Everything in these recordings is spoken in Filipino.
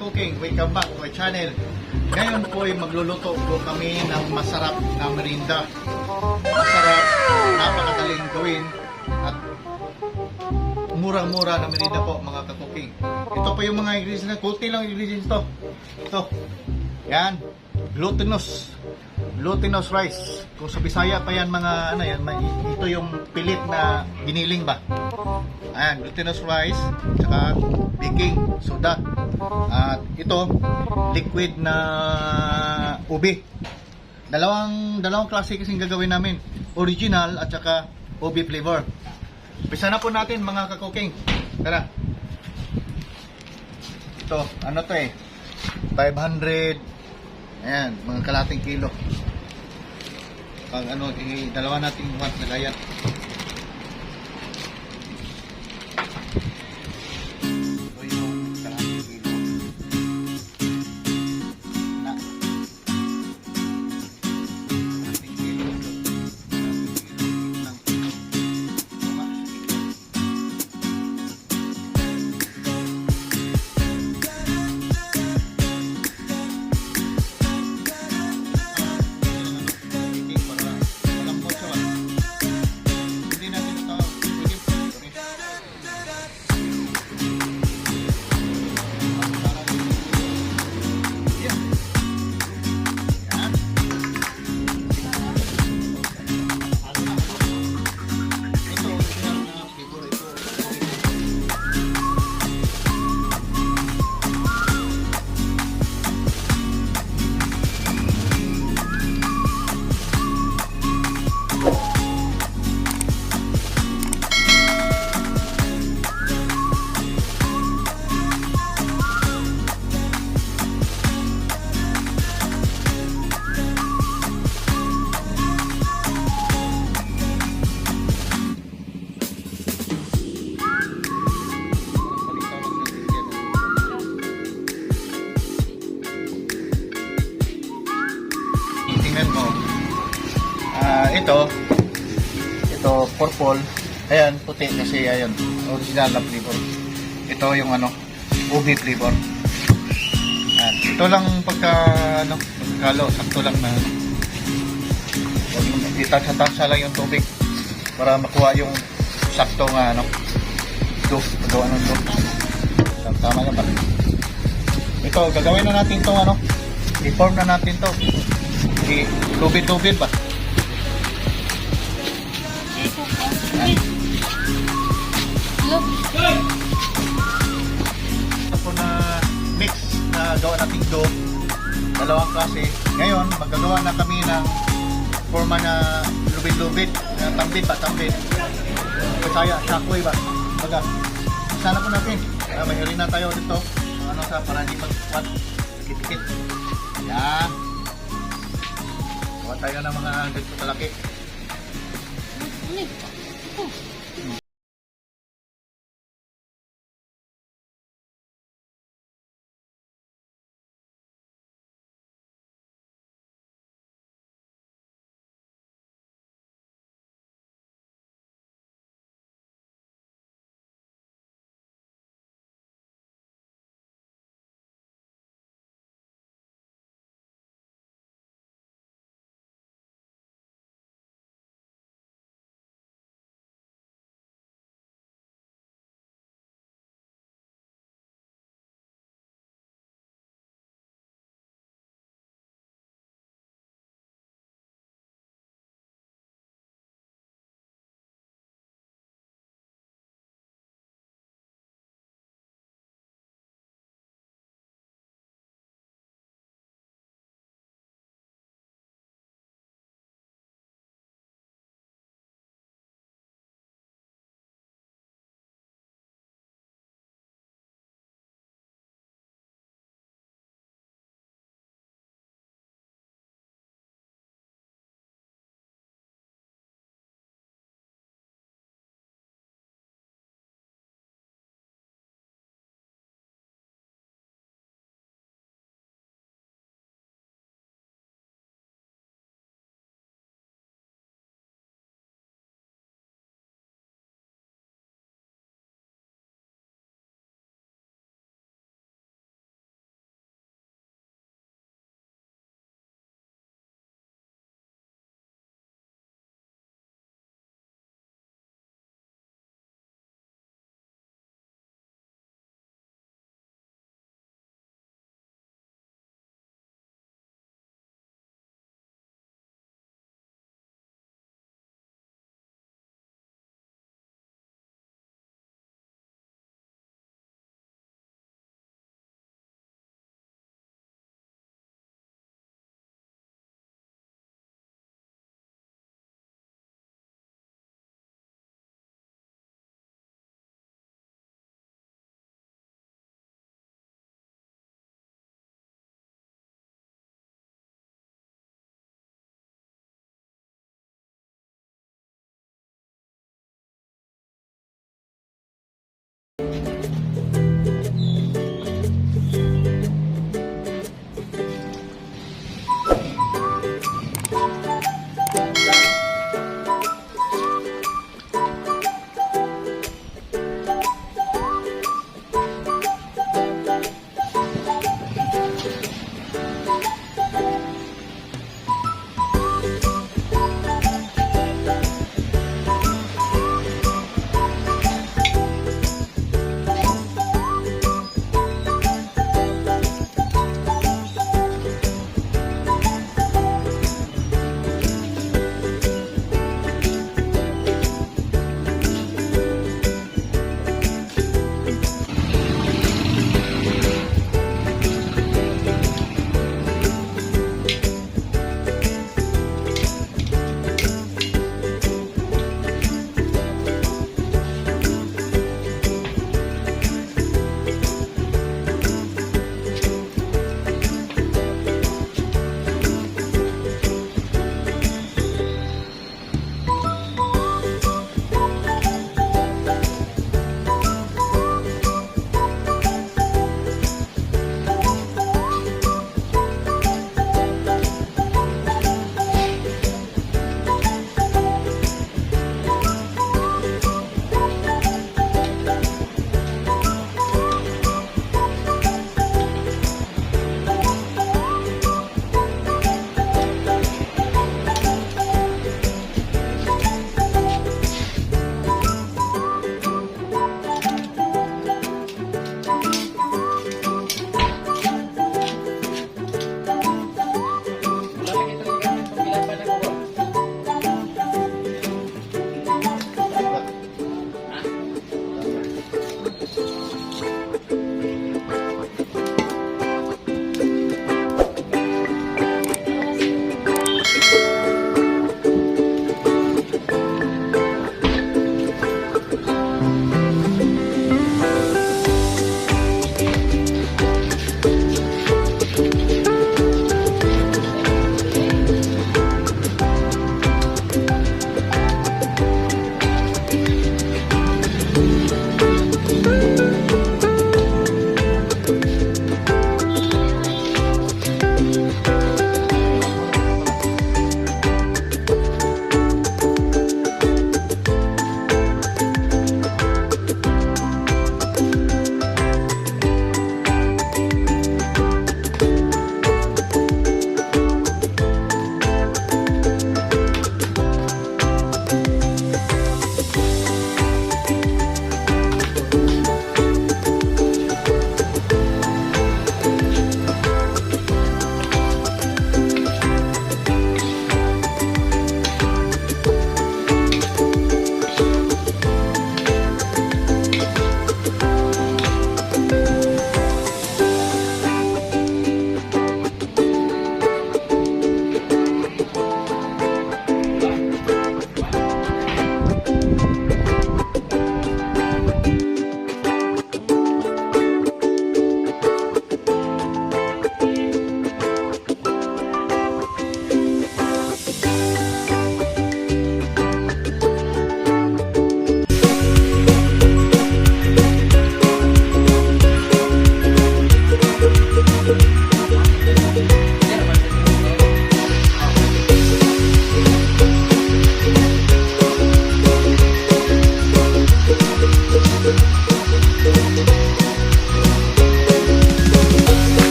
ka-cooking, welcome back to my channel. Ngayon po ay magluluto po kami ng masarap na merienda. Masarap, napakadaling gawin at murang-mura na merienda po mga ka-cooking. Ito po yung mga ingredients na, kunti lang ingredients to. Ito, yan, glutinous rice. Kung sa Bisaya pa yan mga ano yan, ito yung pilit na giniling ba. Ayan, glutinous rice, tsaka baking soda. At ito, liquid na ubi. Dalawang klase kasing gagawin namin. Original at tsaka ubi flavor. Umpisa na po natin mga ka-cooking. Tara. Ito, ano to 500. Ayan, mga kalating kilo. Pag ano, dalawa natin wat na gayat. Ito yung kalating kilo. Na. Kalating kilo. Tingnan mo. Ito purple. Ayan, puti kasi ayan, original na flavor. Ito yung ano, ubi flavor. Ayan, ito lang pagkalo, sakto lang na itasa lang yung tubig para makuha yung sakto nga pagawa ng do. Tama na ba? Ito, gagawin na natin to i-form na natin to. Lubid-lubid ba? Ito po na mix na gawa nating dough. Dalawang klase. Ngayon, magagawa na kami ng forma na lubid-lubid. Tambid ba? Tambid. Bisaya, shakoy ba? Baga, sana po natin. May harina tayo dito. Para hindi mag-what. Dikit-dikit. Yan. Gawa tayo ng mga ganito kalaki.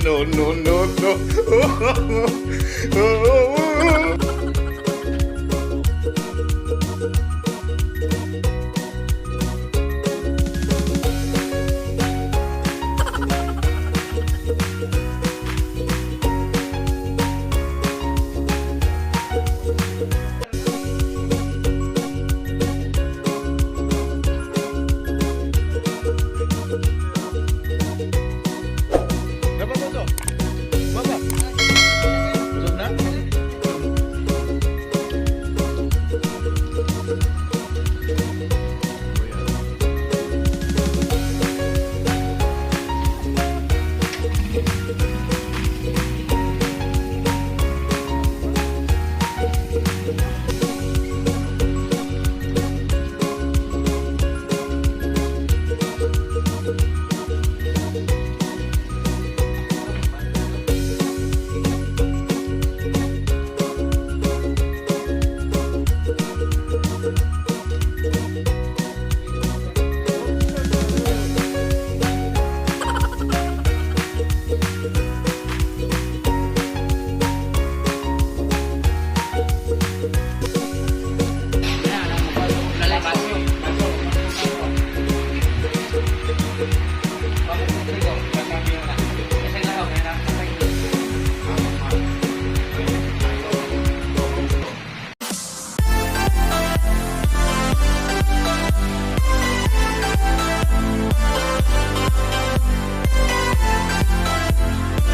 No, no, no, no.